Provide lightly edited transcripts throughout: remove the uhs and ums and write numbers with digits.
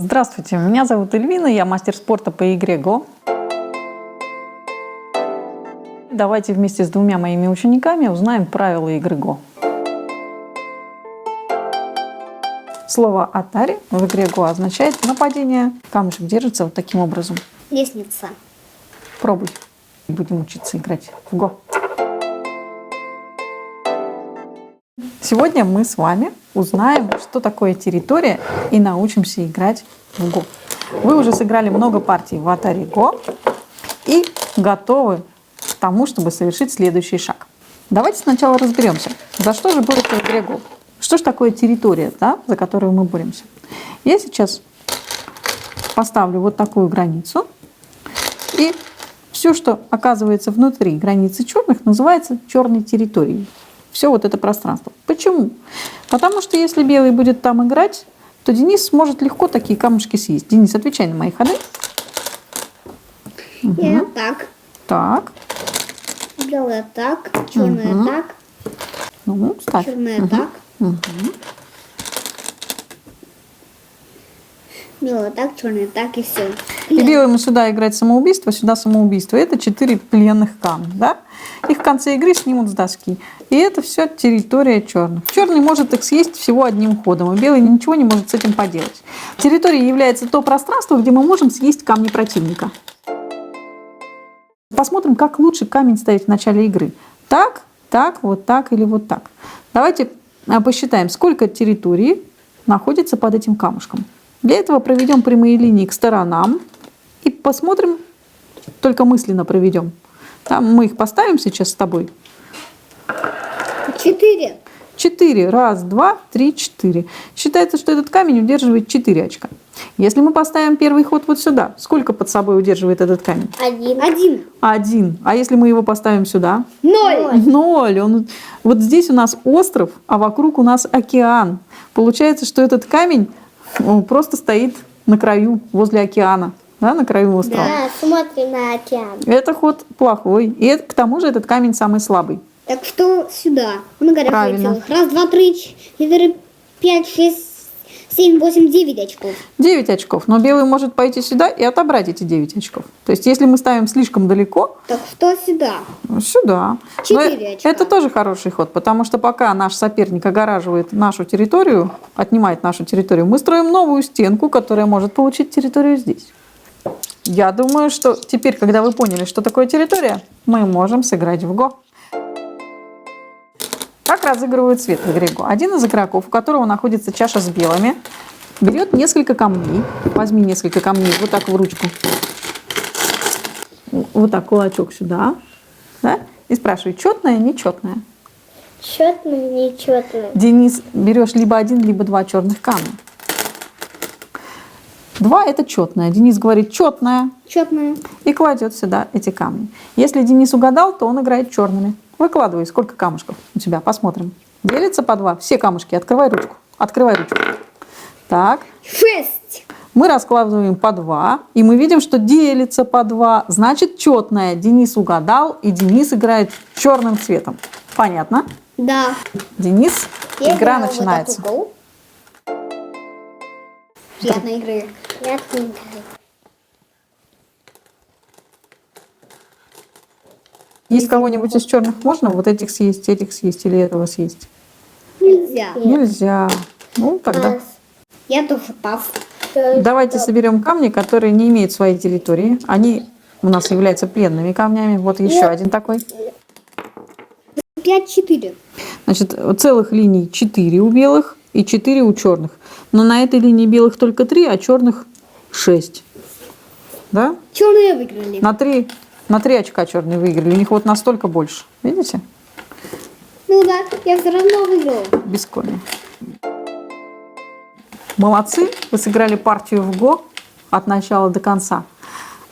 Здравствуйте, меня зовут Эльвина, я мастер спорта по игре Го. Давайте вместе с двумя моими учениками узнаем правила игры Го. Слово «атари» в игре Го означает нападение. Камушек держится вот таким образом. Лестница. Пробуй. Будем учиться играть в Го. Сегодня мы с вами узнаем, что такое территория, и научимся играть в Го. Вы уже сыграли много партий в Atari Go и готовы к тому, чтобы совершить следующий шаг. Давайте сначала разберемся, за что же борется в игре Go. Что же такое территория, да, за которую мы боремся? Я сейчас поставлю вот такую границу, и все, что оказывается внутри границы черных, называется черной территорией. Все вот это пространство. Почему? Потому что если белый будет там играть, то Денис сможет легко такие камушки съесть. Денис, отвечай на мои ходы. Я так. Так. Белая так. Черная так. Ну, ставь. Черная так. Белая так, черная так и все. И белому сюда играть самоубийство, сюда самоубийство. Это 4 пленных камня. Да? Их в конце игры снимут с доски. И это все территория черных. Черный может их съесть всего одним ходом, и белый ничего не может с этим поделать. Территорией является то пространство, где мы можем съесть камни противника. Посмотрим, как лучше камень ставить в начале игры. Так, так, вот так или вот так. Давайте посчитаем, сколько территории находится под этим камушком. Для этого проведем прямые линии к сторонам и посмотрим, только мысленно проведем. Там мы их поставим сейчас с тобой. 4. 4. Раз, два, три, 4. Считается, что этот камень удерживает 4 очка. Если мы поставим первый ход вот сюда, сколько под собой удерживает этот камень? 1. 1. А если мы его поставим сюда? 0. 0. Вот здесь у нас остров, а вокруг у нас океан. Получается, что этот камень просто стоит на краю, возле океана. Да, на краю острова. Да, смотрим на океан. Это ход плохой. И к тому же этот камень самый слабый. Так что сюда. Он играет Правильно. целых. Раз, два, три, 4, 5, 6, 7, 8, 9 очков. 9 очков. Но белый может пойти сюда и отобрать эти 9 очков. То есть, если мы ставим слишком далеко, Так что сюда? сюда. 4 очка. Это тоже хороший ход, потому что пока наш соперник огораживает нашу территорию, отнимает нашу территорию, мы строим новую стенку, которая может получить территорию здесь. Я думаю, что теперь, когда вы поняли, что такое территория, мы можем сыграть в Го. Как разыгрывают цвет в игре Го? Один из игроков, у которого находится чаша с белыми, берет несколько камней. Возьми несколько камней вот так в ручку. Вот так кулачок сюда. Да? И спрашивает, четное, нечетное. Четное, нечетное. Денис, берешь либо 1, либо 2 черных камня. 2 это четное. Денис говорит четное. Четное. И кладет сюда эти камни. Если Денис угадал, то он играет черными. Выкладывай, сколько камушков у тебя, посмотрим. Делится по 2. Все камушки. Открывай ручку. Открывай ручку. Так. 6. Мы раскладываем по 2. И мы видим, что делится по 2. Значит, четное. Денис угадал, и Денис играет черным цветом. Понятно? Да. Денис, Я игра играла начинается. Вот такую. Приятной игры. Приятной игры. Есть кого-нибудь из черных можно? Вот этих съесть или этого съесть? Нельзя. Нельзя. Ну, тогда. Я тоже пас. Давайте соберем камни, которые не имеют своей территории. Они у нас являются пленными камнями. Вот еще один такой. 5-4. Значит, целых линий 4 у белых и 4 у черных. Но на этой линии белых только 3, а черных 6. Да? Черные выиграли. На 3 очка черные выиграли. У них вот настолько больше. Видите? Ну да, я все равно выиграла. Без корня. Молодцы. Вы сыграли партию в Го от начала до конца.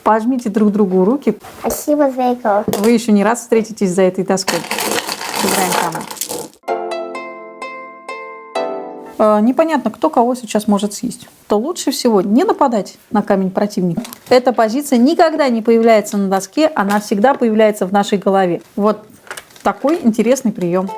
Пожмите друг другу руки. Спасибо за игру. Вы еще не раз встретитесь за этой доской. Сыграем камень. Непонятно, кто кого сейчас может съесть. То лучше всего не нападать на камень противника. Эта позиция никогда не появляется на доске, она всегда появляется в нашей голове. Вот такой интересный прием.